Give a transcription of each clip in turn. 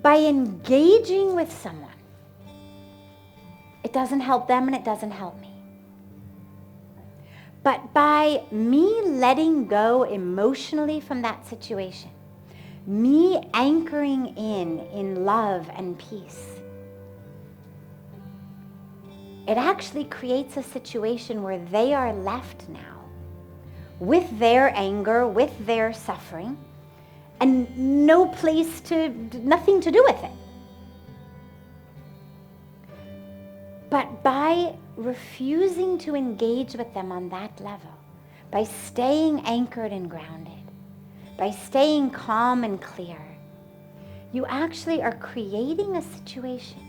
by engaging with someone, it doesn't help them and it doesn't help me. But by me letting go emotionally from that situation, me anchoring in love and peace, it actually creates a situation where they are left now with their anger, with their suffering, and nothing to do with it. But by refusing to engage with them on that level, by staying anchored and grounded, by staying calm and clear, you actually are creating a situation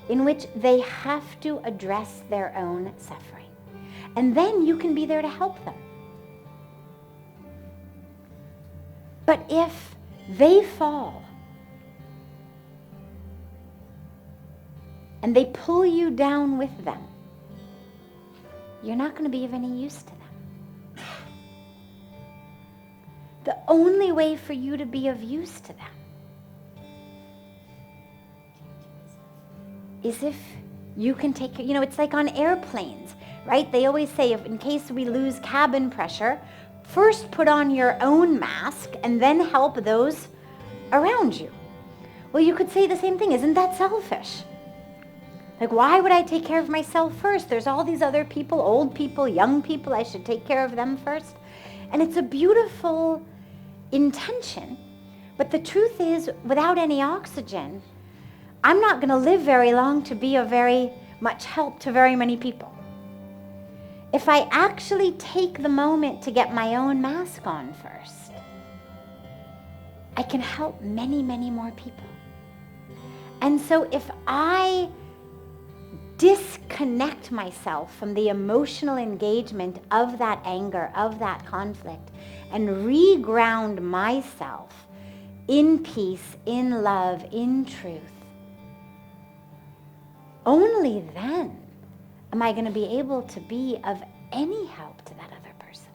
in which they have to address their own suffering. And then you can be there to help them. But if they fall and they pull you down with them, you're not going to be of any use to them. The only way for you to be of use to them is if you can take, it's like on airplanes, right? They always say, if in case we lose cabin pressure, first put on your own mask and then help those around you. Well, you could say the same thing. Isn't that selfish? Like, why would I take care of myself first? There's all these other people, old people, young people. I should take care of them first. And it's a beautiful intention. But the truth is, without any oxygen, I'm not going to live very long to be of very much help to very many people. If I actually take the moment to get my own mask on first, I can help many, many more people. And so if I disconnect myself from the emotional engagement of that anger, of that conflict, and reground myself in peace, in love, in truth, only then am I going to be able to be of any help to that other person.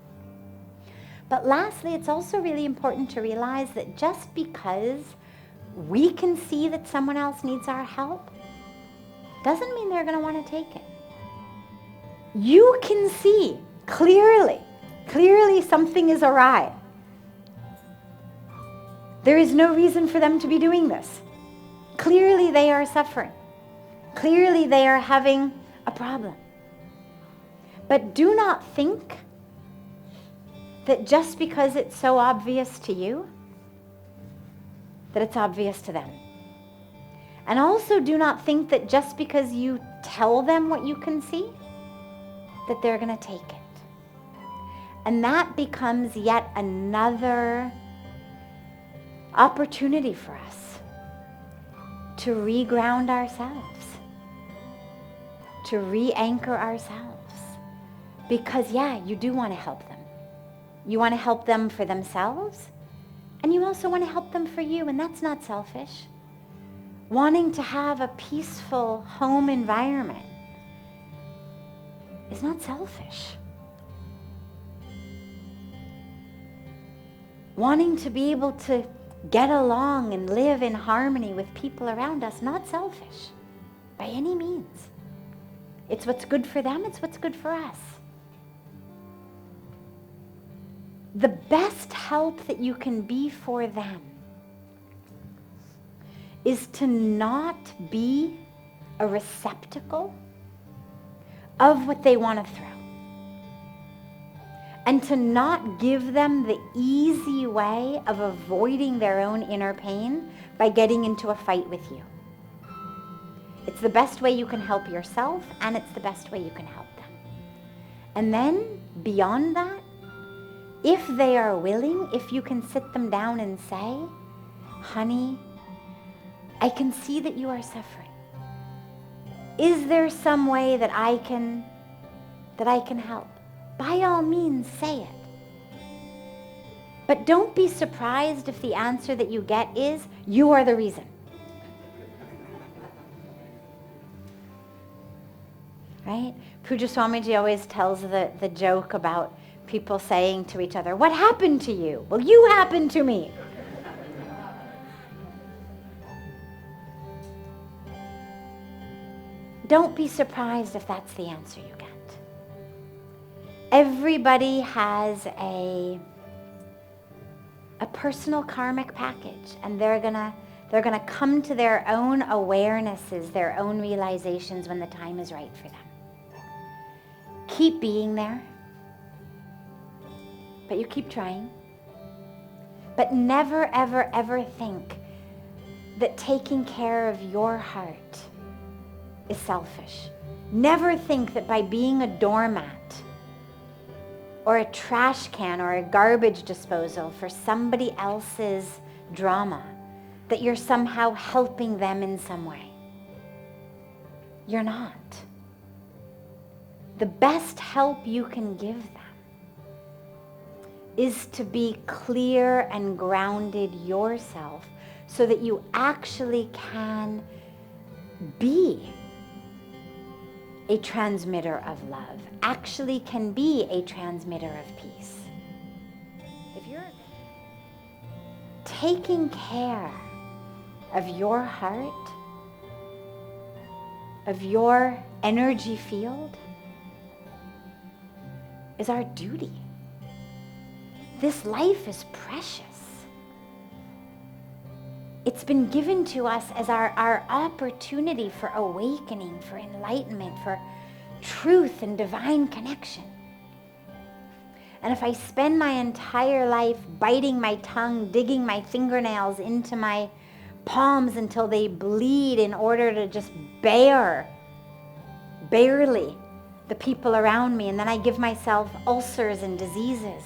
But lastly, it's also really important to realize that just because we can see that someone else needs our help, doesn't mean they're going to want to take it. You can see clearly something is awry. There is no reason for them to be doing this. Clearly they are suffering. Clearly they are having a problem. But do not think that just because it's so obvious to you, that it's obvious to them. And also do not think that just because you tell them what you can see, that they're going to take it. And that becomes yet another opportunity for us to reground ourselves, to re-anchor ourselves. Because you do want to help them. You want to help them for themselves, and you also want to help them for you, and that's not selfish. Wanting to have a peaceful home environment is not selfish. Wanting to be able to get along and live in harmony with people around us, not selfish by any means. It's what's good for them, it's what's good for us. The best help that you can be for them is to not be a receptacle of what they want to throw. And to not give them the easy way of avoiding their own inner pain by getting into a fight with you. It's the best way you can help yourself, and it's the best way you can help them. And then, beyond that, if they are willing, if you can sit them down and say, honey, I can see that you are suffering. Is there some way that I can help? By all means, say it. But don't be surprised if the answer that you get is, you are the reason. Right? Pujya Swamiji always tells the joke about people saying to each other, what happened to you? Well, you happened to me. don't be surprised if that's the answer you get. Everybody has a personal karmic package, and they're gonna come to their own awarenesses, their own realizations when the time is right for them. Keep being there, but you keep trying. But never, ever, ever think that taking care of your heart is selfish. Never think that by being a doormat or a trash can or a garbage disposal for somebody else's drama, that you're somehow helping them in some way. You're not. The best help you can give them is to be clear and grounded yourself so that you actually can be a transmitter of love, actually can be a transmitter of peace. If you're taking care of your heart, of your energy field, is our duty. This life is precious. It's been given to us as our opportunity for awakening, for enlightenment, for truth and divine connection. And if I spend my entire life biting my tongue, digging my fingernails into my palms until they bleed in order to just barely, the people around me, and then I give myself ulcers and diseases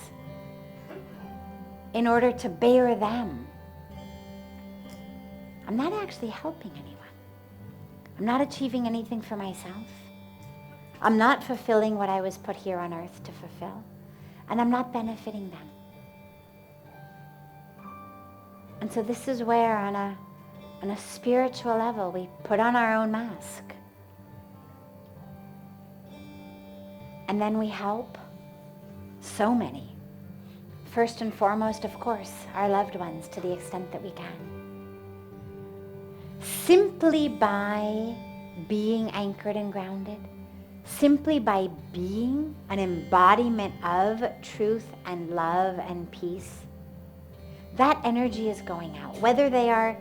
in order to bear them, I'm not actually helping anyone. I'm not achieving anything for myself. I'm not fulfilling what I was put here on earth to fulfill. And I'm not benefiting them. And so this is where on a spiritual level we put on our own mask. And then we help so many. First and foremost, of course, our loved ones to the extent that we can. Simply by being anchored and grounded, simply by being an embodiment of truth and love and peace, that energy is going out. Whether they are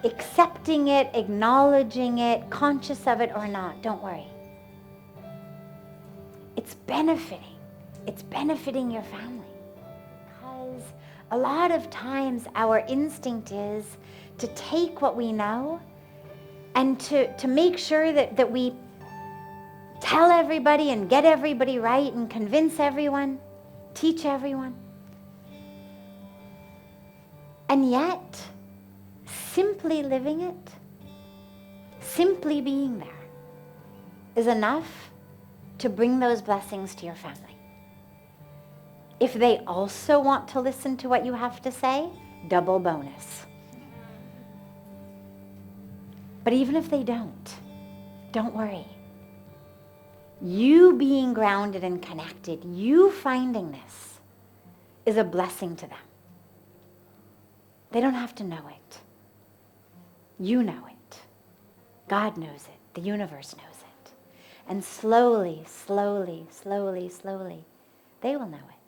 accepting it, acknowledging it, conscious of it or not, don't worry. It's benefiting. It's benefiting your family. Because a lot of times our instinct is to take what we know and to make sure that we tell everybody and get everybody right and convince everyone, teach everyone. And yet, simply living it, simply being there, is enough to bring those blessings to your family. If they also want to listen to what you have to say, double bonus. But even if they don't worry. You being grounded and connected, you finding this, is a blessing to them. They don't have to know it. You know it. God knows it. The universe knows it. And slowly, slowly, slowly, slowly, they will know it.